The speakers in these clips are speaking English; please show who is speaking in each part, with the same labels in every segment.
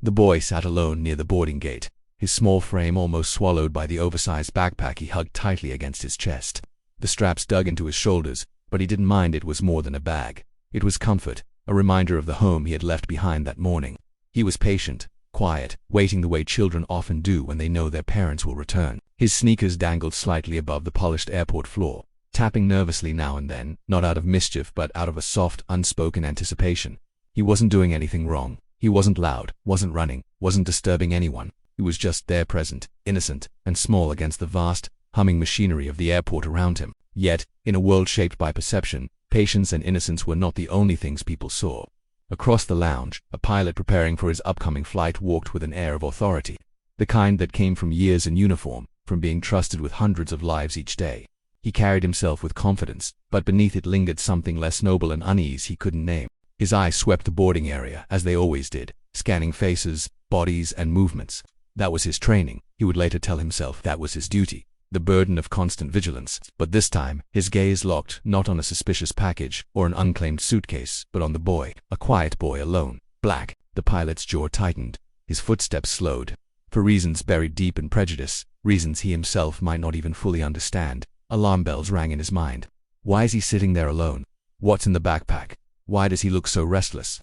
Speaker 1: The boy sat alone near the boarding gate, his small frame almost swallowed by the oversized backpack he hugged tightly against his chest. The straps dug into his shoulders, but he didn't mind. It was more than a bag. It was comfort, a reminder of the home he had left behind that morning. He was patient, quiet, waiting the way children often do when they know their parents will return. His sneakers dangled slightly above the polished airport floor, tapping nervously now and then, not out of mischief but out of a soft, unspoken anticipation. He wasn't doing anything wrong. He wasn't loud, wasn't running, wasn't disturbing anyone. He was just there, present, innocent, and small against the vast, humming machinery of the airport around him. Yet, in a world shaped by perception, patience and innocence were not the only things people saw. Across the lounge, a pilot preparing for his upcoming flight walked with an air of authority, the kind that came from years in uniform, from being trusted with hundreds of lives each day. He carried himself with confidence, but beneath it lingered something less noble and unease he couldn't name. His eyes swept the boarding area, as they always did, scanning faces, bodies, and movements. That was his training. He would later tell himself that was his duty, the burden of constant vigilance. But this time, his gaze locked not on a suspicious package or an unclaimed suitcase, but on the boy, a quiet boy alone, black. The pilot's jaw tightened. His footsteps slowed. For reasons buried deep in Prejudice, reasons he himself might not even fully understand, alarm bells rang in his mind. Why is he sitting there alone? What's in the backpack? Why does he look so restless?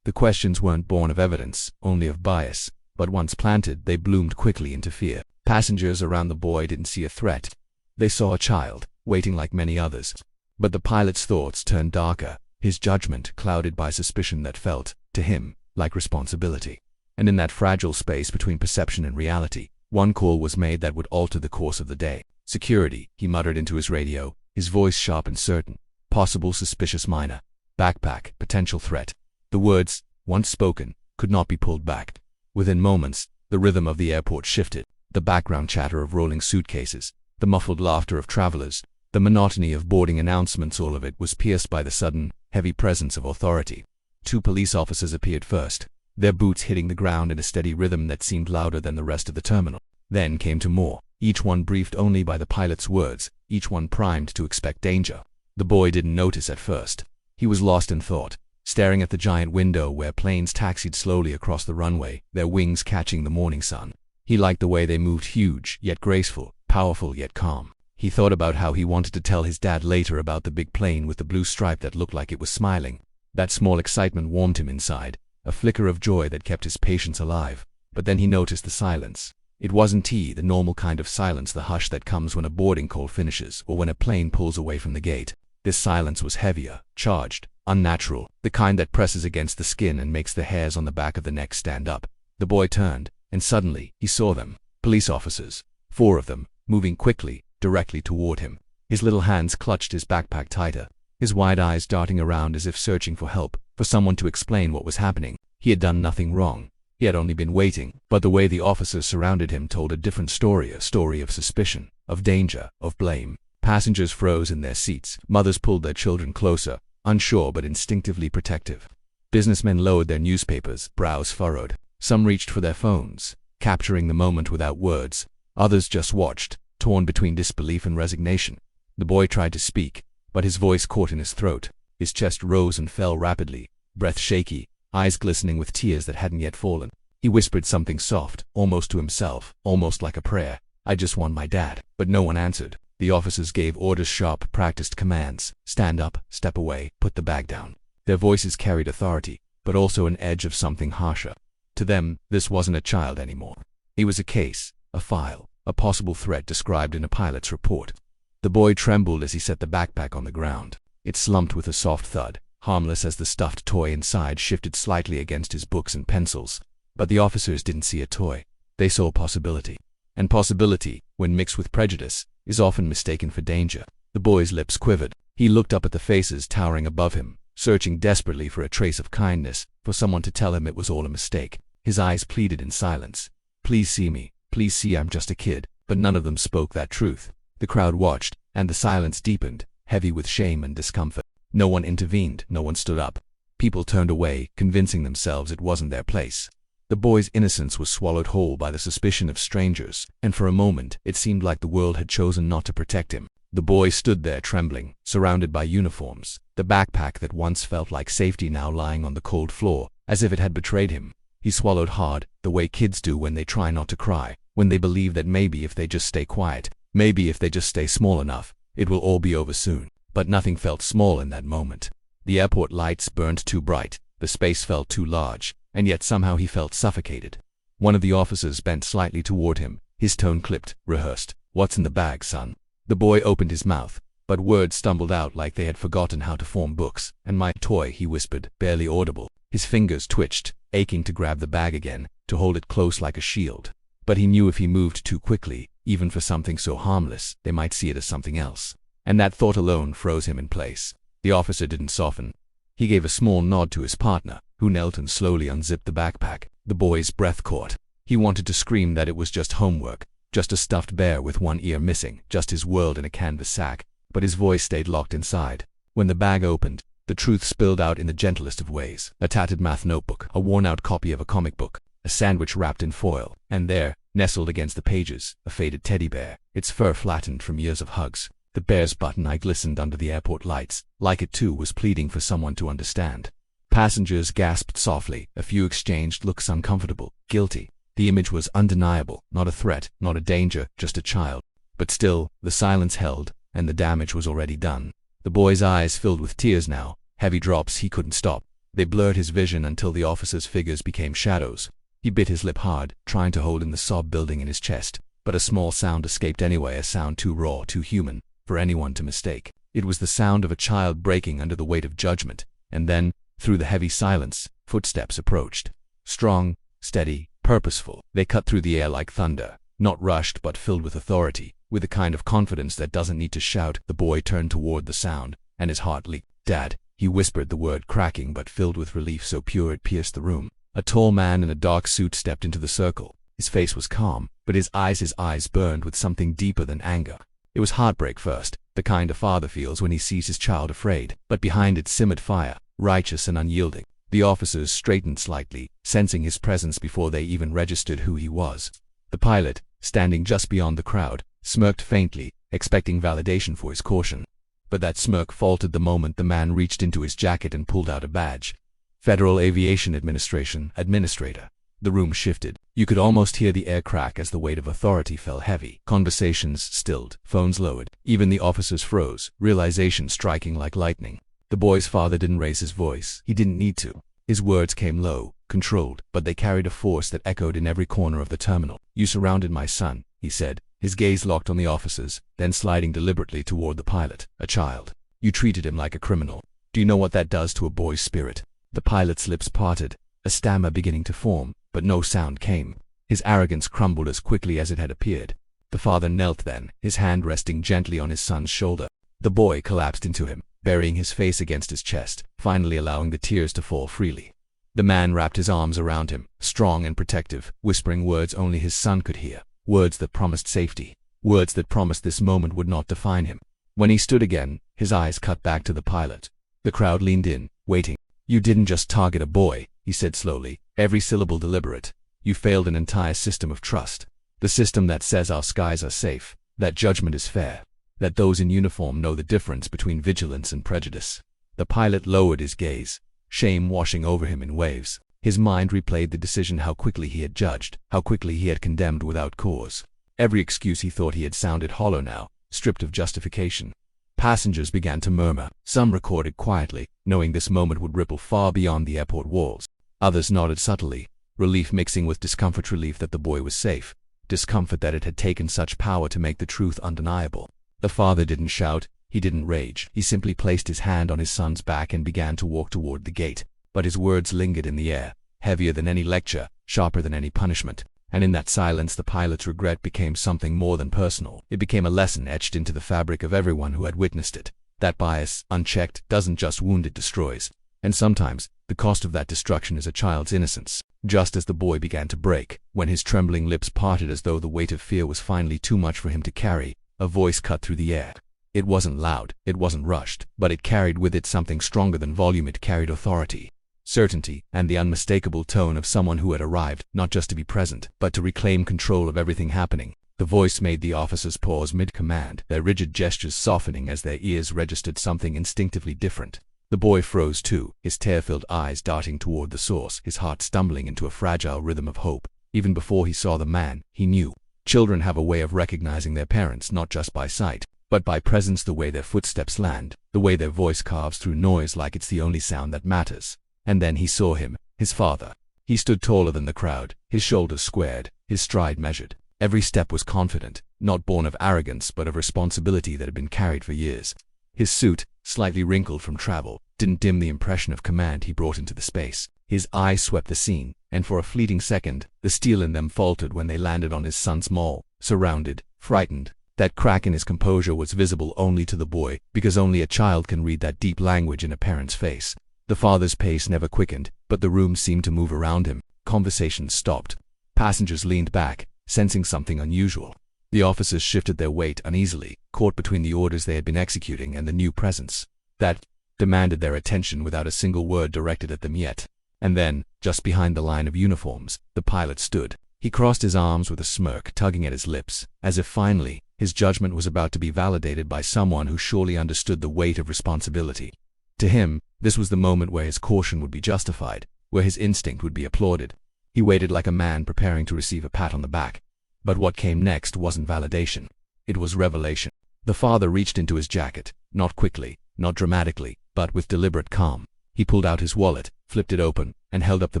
Speaker 1: The questions weren't born of evidence, only of bias, but once planted, they bloomed quickly into fear. Passengers around the boy didn't see a threat. They saw a child, waiting like many others. But the pilot's thoughts turned darker, his judgment clouded by suspicion that felt, to him, like responsibility. And in that fragile space between perception and reality, one call was made that would alter the course of the day. Security, he muttered into his radio, his voice sharp and certain. Possible suspicious minor. Backpack, potential threat. The words, once spoken, could not be pulled back. Within moments, the rhythm of the airport shifted. The background chatter of rolling suitcases, the muffled laughter of travelers, the monotony of boarding announcements, all of it was pierced by the sudden, heavy presence of authority. 2 police officers appeared first, their boots hitting the ground in a steady rhythm that seemed louder than the rest of the terminal. Then came 2 more, each one briefed only by the pilot's words, each one primed to expect danger. The boy didn't notice at first. He was lost in thought, staring at the giant window where planes taxied slowly across the runway, their wings catching the morning sun. He liked the way they moved, huge, yet graceful, powerful, yet calm. He thought about how he wanted to tell his dad later about the big plane with the blue stripe that looked like it was smiling. That small excitement warmed him inside, a flicker of joy that kept his patience alive. But then he noticed the silence. It wasn't the normal kind of silence, the hush that comes when a boarding call finishes or when a plane pulls away from the gate. This silence was heavier, charged, unnatural, the kind that presses against the skin and makes the hairs on the back of the neck stand up. The boy turned, and suddenly, he saw them. Police officers. 4 of them, moving quickly, directly toward him. His little hands clutched his backpack tighter, his wide eyes darting around as if searching for help, for someone to explain what was happening. He had done nothing wrong. He had only been waiting. But the way the officers surrounded him told a different story, a story of suspicion, of danger, of blame. Passengers froze in their seats. Mothers pulled their children closer, unsure but instinctively protective. Businessmen lowered their newspapers, brows furrowed. Some reached for their phones, capturing the moment without words. Others just watched, torn between disbelief and resignation. The boy tried to speak, but his voice caught in his throat. His chest rose and fell rapidly, breath shaky, eyes glistening with tears that hadn't yet fallen. He whispered something soft, almost to himself, almost like a prayer. "I just want my dad." But no one answered. The officers gave orders, sharp, practiced commands. Stand up, step away, put the bag down. Their voices carried authority, but also an edge of something harsher. To them, this wasn't a child anymore. He was a case, a file, a possible threat described in a pilot's report. The boy trembled as he set the backpack on the ground. It slumped with a soft thud, harmless as the stuffed toy inside shifted slightly against his books and pencils. But the officers didn't see a toy. They saw possibility. And possibility, when mixed with prejudice, is often mistaken for danger. The boy's lips quivered. He looked up at the faces towering above him, searching desperately for a trace of kindness, for someone to tell him it was all a mistake. His eyes pleaded in silence. "Please see me. Please see I'm just a kid." But none of them spoke that truth. The crowd watched, and the silence deepened, heavy with shame and discomfort. No one intervened, no one stood up. People turned away, convincing themselves it wasn't their place. The boy's innocence was swallowed whole by the suspicion of strangers, and for a moment it seemed like the world had chosen not to protect him. The boy stood there trembling, surrounded by uniforms, the backpack that once felt like safety now lying on the cold floor, as if it had betrayed him. He swallowed hard, the way kids do when they try not to cry, when they believe that maybe if they just stay quiet, maybe if they just stay small enough, it will all be over soon. But nothing felt small in that moment. The airport lights burned too bright, the space felt too large, and yet somehow he felt suffocated. One of the officers bent slightly toward him, his tone clipped, rehearsed. "What's in the bag, son?" The boy opened his mouth, but words stumbled out like they had forgotten how to form books. "And my toy," he whispered, barely audible. His fingers twitched, aching to grab the bag again, to hold it close like a shield. But he knew if he moved too quickly, even for something so harmless, they might see it as something else. And that thought alone froze him in place. The officer didn't soften. He gave a small nod to his partner, who knelt and slowly unzipped the backpack. The boy's breath caught. He wanted to scream that it was just homework, just a stuffed bear with one ear missing, just his world in a canvas sack, but his voice stayed locked inside. When the bag opened, the truth spilled out in the gentlest of ways. A tattered math notebook, a worn-out copy of a comic book, a sandwich wrapped in foil, and there, nestled against the pages, a faded teddy bear, its fur flattened from years of hugs. The bear's button eye glistened under the airport lights, like it too was pleading for someone to understand. Passengers gasped softly, a few exchanged looks uncomfortable, guilty. The image was undeniable, not a threat, not a danger, just a child. But still, the silence held, and the damage was already done. The boy's eyes filled with tears now, heavy drops he couldn't stop. They blurred his vision until the officers' figures became shadows. He bit his lip hard, trying to hold in the sob building in his chest, but a small sound escaped anyway, a sound too raw, too human, for anyone to mistake. It was the sound of a child breaking under the weight of judgment, and then, through the heavy silence, footsteps approached. Strong, steady, purposeful. They cut through the air like thunder, not rushed but filled with authority, with a kind of confidence that doesn't need to shout. The boy turned toward the sound, and his heart leaped. "Dad," he whispered, the word cracking but filled with relief so pure it pierced the room. A tall man in a dark suit stepped into the circle. His face was calm, but his eyes burned with something deeper than anger. It was heartbreak first, the kind a father feels when he sees his child afraid, but behind it simmered fire, righteous and unyielding. The officers straightened slightly, sensing his presence before they even registered who he was. The pilot, standing just beyond the crowd, smirked faintly, expecting validation for his caution. But that smirk faltered the moment the man reached into his jacket and pulled out a badge. Federal Aviation Administration, Administrator. The room shifted. You could almost hear the air crack as the weight of authority fell heavy. Conversations stilled, phones lowered. Even the officers froze, realization striking like lightning. The boy's father didn't raise his voice. He didn't need to. His words came low, controlled, but they carried a force that echoed in every corner of the terminal. "You surrounded my son," he said, his gaze locked on the officers, then sliding deliberately toward the pilot. "A child. You treated him like a criminal. Do you know what that does to a boy's spirit?" The pilot's lips parted, a stammer beginning to form, but no sound came. His arrogance crumbled as quickly as it had appeared. The father knelt then, his hand resting gently on his son's shoulder. The boy collapsed into him, burying his face against his chest, finally allowing the tears to fall freely. The man wrapped his arms around him, strong and protective, whispering words only his son could hear, words that promised safety, words that promised this moment would not define him. When he stood again, his eyes cut back to the pilot. The crowd leaned in, waiting. "You didn't just target a boy," he said slowly, every syllable deliberate. "You failed an entire system of trust. The system that says our skies are safe, that judgment is fair, that those in uniform know the difference between vigilance and prejudice." The pilot lowered his gaze, shame washing over him in waves. His mind replayed the decision, how quickly he had judged, how quickly he had condemned without cause. Every excuse he thought he had sounded hollow now, stripped of justification. Passengers began to murmur. Some recorded quietly, knowing this moment would ripple far beyond the airport walls. Others nodded subtly, relief mixing with discomfort, relief that the boy was safe, discomfort that it had taken such power to make the truth undeniable. The father didn't shout, he didn't rage. He simply placed his hand on his son's back and began to walk toward the gate. But his words lingered in the air, heavier than any lecture, sharper than any punishment. And in that silence the pilot's regret became something more than personal. It became a lesson etched into the fabric of everyone who had witnessed it. That bias, unchecked, doesn't just wound, it destroys. And sometimes, the cost of that destruction is a child's innocence. Just as the boy began to break, when his trembling lips parted as though the weight of fear was finally too much for him to carry, a voice cut through the air. It wasn't loud, it wasn't rushed, but it carried with it something stronger than volume. It carried authority, certainty, and the unmistakable tone of someone who had arrived, not just to be present, but to reclaim control of everything happening. The voice made the officers pause mid-command, their rigid gestures softening as their ears registered something instinctively different. The boy froze too, his tear-filled eyes darting toward the source, his heart stumbling into a fragile rhythm of hope. Even before he saw the man, he knew. Children have a way of recognizing their parents not just by sight, but by presence, the way their footsteps land, the way their voice carves through noise like it's the only sound that matters. And then he saw him, his father. He stood taller than the crowd, his shoulders squared, his stride measured. Every step was confident, not born of arrogance but of responsibility that had been carried for years. His suit, slightly wrinkled from travel, didn't dim the impression of command he brought into the space. His eyes swept the scene, and for a fleeting second, the steel in them faltered when they landed on his son, small, surrounded, frightened. That crack in his composure was visible only to the boy, because only a child can read that deep language in a parent's face. The father's pace never quickened, but the room seemed to move around him. Conversations stopped. Passengers leaned back, sensing something unusual. The officers shifted their weight uneasily, caught between the orders they had been executing and the new presence that demanded their attention without a single word directed at them yet. And then, just behind the line of uniforms, the pilot stood. He crossed his arms with a smirk tugging at his lips, as if finally, his judgment was about to be validated by someone who surely understood the weight of responsibility. To him, this was the moment where his caution would be justified, where his instinct would be applauded. He waited like a man preparing to receive a pat on the back. But what came next wasn't validation. It was revelation. The father reached into his jacket, not quickly, not dramatically, but with deliberate calm. He pulled out his wallet, flipped it open, and held up the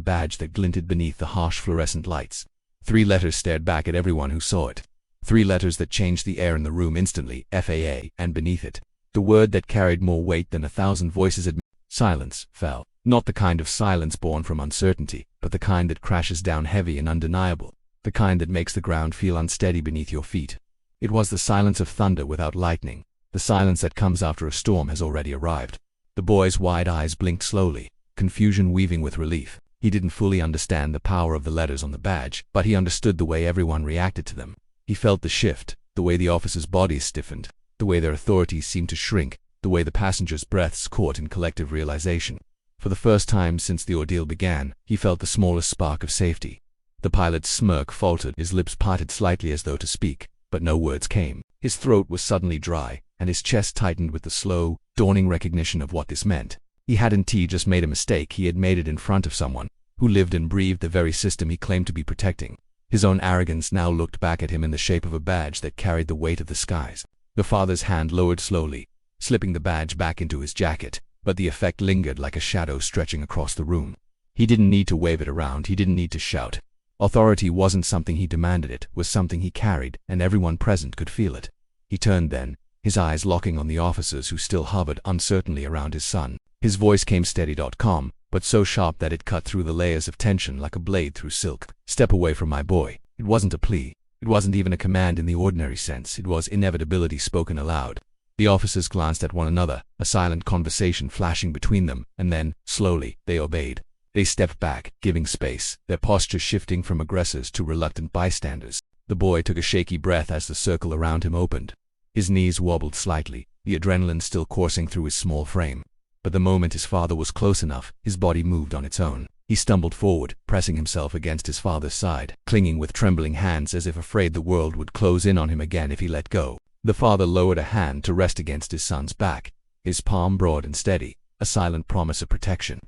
Speaker 1: badge that glinted beneath the harsh fluorescent lights. 3 letters stared back at everyone who saw it. 3 letters that changed the air in the room instantly, FAA, and beneath it, the word that carried more weight than 1,000 voices had. Silence fell. Not the kind of silence born from uncertainty, but the kind that crashes down heavy and undeniable, the kind that makes the ground feel unsteady beneath your feet. It was the silence of thunder without lightning, the silence that comes after a storm has already arrived. The boy's wide eyes blinked slowly, confusion weaving with relief. He didn't fully understand the power of the letters on the badge, but he understood the way everyone reacted to them. He felt the shift, the way the officers' bodies stiffened, the way their authority seemed to shrink, the way the passengers' breaths caught in collective realization. For the first time since the ordeal began, he felt the smallest spark of safety. The pilot's smirk faltered, his lips parted slightly as though to speak, but no words came. His throat was suddenly dry, and his chest tightened with the slow, dawning recognition of what this meant. He hadn't just made a mistake, he had made it in front of someone who lived and breathed the very system he claimed to be protecting. His own arrogance now looked back at him in the shape of a badge that carried the weight of the skies. The father's hand lowered slowly, slipping the badge back into his jacket, but the effect lingered like a shadow stretching across the room. He didn't need to wave it around, he didn't need to shout. Authority wasn't something he demanded, it was something he carried, and everyone present could feel it. He turned then, his eyes locking on the officers who still hovered uncertainly around his son. His voice came steady, calm, but so sharp that it cut through the layers of tension like a blade through silk. Step away from my boy. It wasn't a plea. It wasn't even a command in the ordinary sense. It was inevitability spoken aloud. The officers glanced at one another, a silent conversation flashing between them, and then, slowly, they obeyed. They stepped back, giving space, their posture shifting from aggressors to reluctant bystanders. The boy took a shaky breath as the circle around him opened. His knees wobbled slightly, the adrenaline still coursing through his small frame. But the moment his father was close enough, his body moved on its own. He stumbled forward, pressing himself against his father's side, clinging with trembling hands as if afraid the world would close in on him again if he let go. The father lowered a hand to rest against his son's back, his palm broad and steady, a silent promise of protection.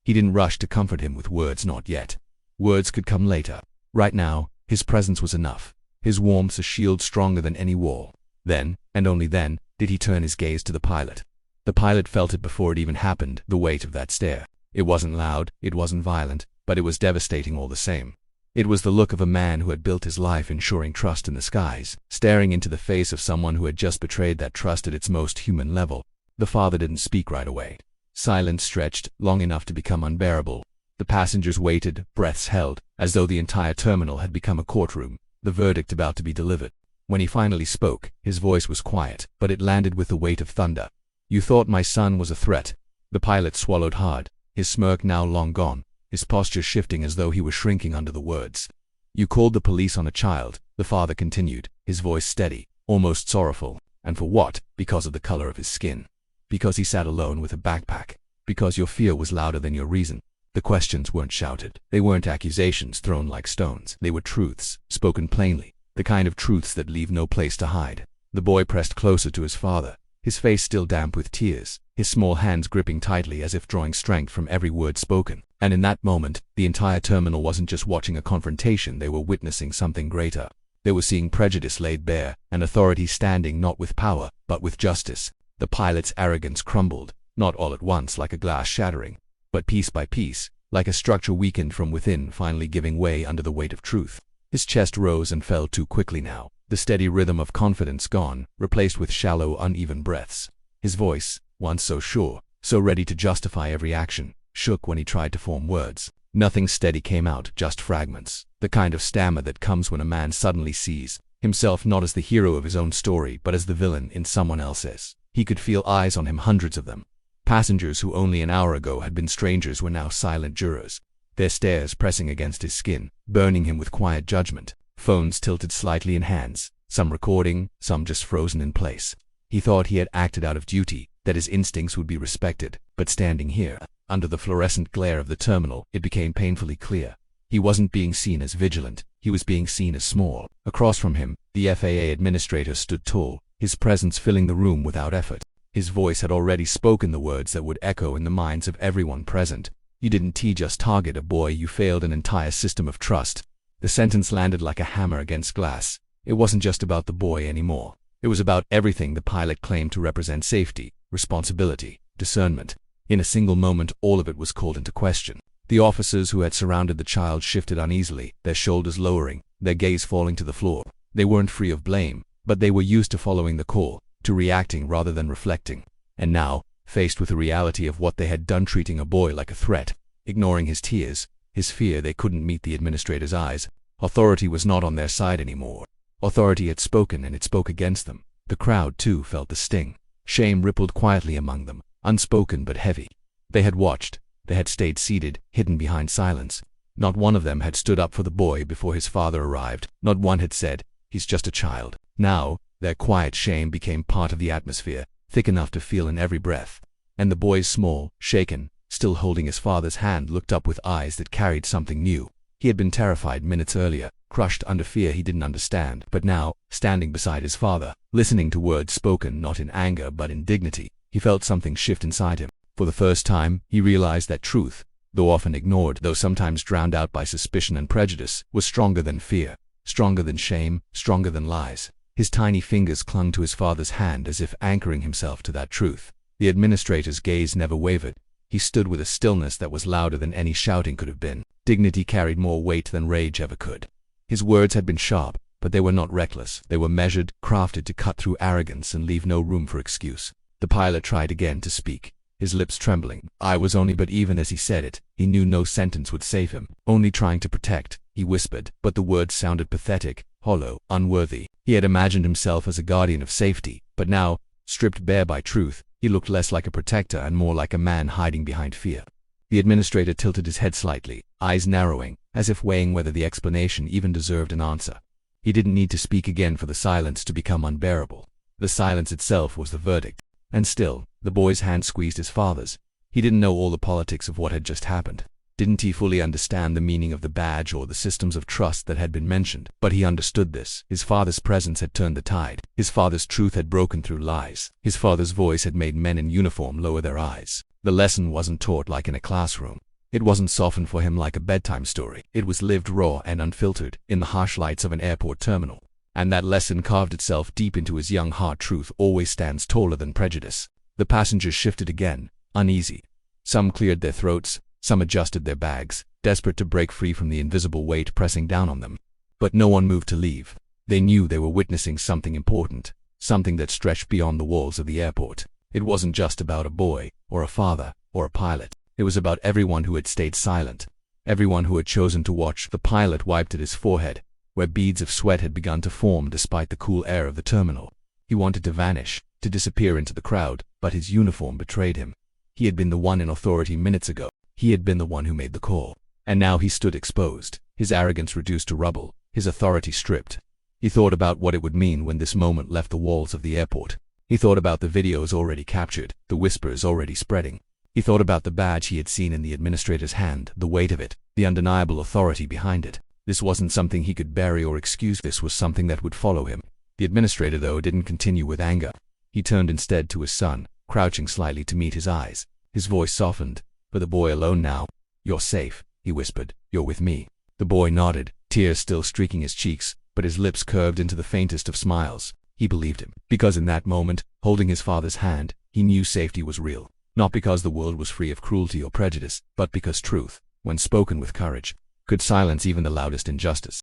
Speaker 1: He didn't rush to comfort him with words, not yet. Words could come later. Right now, his presence was enough, his warmth a shield stronger than any wall. Then, and only then, did he turn his gaze to the pilot. The pilot felt it before it even happened, the weight of that stare. It wasn't loud, it wasn't violent, but it was devastating all the same. It was the look of a man who had built his life ensuring trust in the skies, staring into the face of someone who had just betrayed that trust at its most human level. The father didn't speak right away. Silence stretched, long enough to become unbearable. The passengers waited, breaths held, as though the entire terminal had become a courtroom, the verdict about to be delivered. When he finally spoke, his voice was quiet, but it landed with the weight of thunder. "You thought my son was a threat." The pilot swallowed hard, his smirk now long gone, his posture shifting as though he were shrinking under the words. "You called the police on a child," the father continued, his voice steady, almost sorrowful. "And for what? Because of the color of his skin. Because he sat alone with a backpack. Because your fear was louder than your reason." The questions weren't shouted. They weren't accusations thrown like stones. They were truths, spoken plainly, the kind of truths that leave no place to hide. The boy pressed closer to his father, his face still damp with tears, his small hands gripping tightly as if drawing strength from every word spoken. And in that moment, the entire terminal wasn't just watching a confrontation, they were witnessing something greater. They were seeing prejudice laid bare, an authority standing not with power, but with justice. The pilot's arrogance crumbled, not all at once like a glass shattering, but piece by piece, like a structure weakened from within finally giving way under the weight of truth. His chest rose and fell too quickly now, the steady rhythm of confidence gone, replaced with shallow, uneven breaths. His voice, once so sure, so ready to justify every action, shook when he tried to form words. Nothing steady came out, just fragments, the kind of stammer that comes when a man suddenly sees himself not as the hero of his own story but as the villain in someone else's. He could feel eyes on him, hundreds of them. Passengers who only an hour ago had been strangers were now silent jurors, their stares pressing against his skin, burning him with quiet judgment. Phones tilted slightly in hands, some recording, some just frozen in place. He thought he had acted out of duty, that his instincts would be respected, but standing here, under the fluorescent glare of the terminal, it became painfully clear. He wasn't being seen as vigilant, he was being seen as small. Across from him, the FAA administrator stood tall, his presence filling the room without effort. His voice had already spoken the words that would echo in the minds of everyone present. You didn't just target a boy, you failed an entire system of trust. The sentence landed like a hammer against glass. It wasn't just about the boy anymore. It was about everything the pilot claimed to represent: safety, responsibility, discernment. In a single moment, all of it was called into question. The officers who had surrounded the child shifted uneasily, their shoulders lowering, their gaze falling to the floor. They weren't free of blame, but they were used to following the call, to reacting rather than reflecting. And now, faced with the reality of what they had done, treating a boy like a threat, ignoring his tears, his fear, they couldn't meet the administrator's eyes. Authority was not on their side anymore. Authority had spoken, and it spoke against them. The crowd, too, felt the sting. Shame rippled quietly among them, unspoken but heavy. They had watched. They had stayed seated, hidden behind silence. Not one of them had stood up for the boy before his father arrived. Not one had said, "He's just a child." Now, their quiet shame became part of the atmosphere, thick enough to feel in every breath. And the boy, small, shaken, still holding his father's hand, looked up with eyes that carried something new. He had been terrified minutes earlier, crushed under fear he didn't understand, but now, standing beside his father, listening to words spoken not in anger but in dignity, he felt something shift inside him. For the first time, he realized that truth, though often ignored, though sometimes drowned out by suspicion and prejudice, was stronger than fear, stronger than shame, stronger than lies. His tiny fingers clung to his father's hand as if anchoring himself to that truth. The administrator's gaze never wavered. He stood with a stillness that was louder than any shouting could have been. Dignity carried more weight than rage ever could. His words had been sharp, but they were not reckless. They were measured, crafted to cut through arrogance and leave no room for excuse. The pilot tried again to speak, his lips trembling. "I was only," but even as he said it, he knew no sentence would save him. "Only trying to protect," he whispered, but the words sounded pathetic, hollow, unworthy. He had imagined himself as a guardian of safety, but now, stripped bare by truth, he looked less like a protector and more like a man hiding behind fear. The administrator tilted his head slightly, eyes narrowing, as if weighing whether the explanation even deserved an answer. He didn't need to speak again for the silence to become unbearable. The silence itself was the verdict. And still, the boy's hand squeezed his father's. He didn't know all the politics of what had just happened. Didn't he fully understand the meaning of the badge or the systems of trust that had been mentioned? But he understood this. His father's presence had turned the tide. His father's truth had broken through lies. His father's voice had made men in uniform lower their eyes. The lesson wasn't taught like in a classroom. It wasn't softened for him like a bedtime story. It was lived raw and unfiltered, in the harsh lights of an airport terminal. And that lesson carved itself deep into his young heart. Truth always stands taller than prejudice. The passengers shifted again, uneasy. Some cleared their throats, some adjusted their bags, desperate to break free from the invisible weight pressing down on them. But no one moved to leave. They knew they were witnessing something important, something that stretched beyond the walls of the airport. It wasn't just about a boy, or a father, or a pilot. It was about everyone who had stayed silent, everyone who had chosen to watch. The pilot wiped at his forehead, where beads of sweat had begun to form despite the cool air of the terminal. He wanted to vanish, to disappear into the crowd, but his uniform betrayed him. He had been the one in authority minutes ago. He had been the one who made the call. And now he stood exposed, his arrogance reduced to rubble, his authority stripped. He thought about what it would mean when this moment left the walls of the airport. He thought about the videos already captured, the whispers already spreading. He thought about the badge he had seen in the administrator's hand, the weight of it, the undeniable authority behind it. This wasn't something he could bury or excuse. This was something that would follow him. The administrator, though, didn't continue with anger. He turned instead to his son, crouching slightly to meet his eyes. His voice softened. For the boy alone now. "You're safe," he whispered. "You're with me." The boy nodded, tears still streaking his cheeks, but his lips curved into the faintest of smiles. He believed him, because in that moment, holding his father's hand, he knew safety was real. Not because the world was free of cruelty or prejudice, but because truth, when spoken with courage, could silence even the loudest injustice.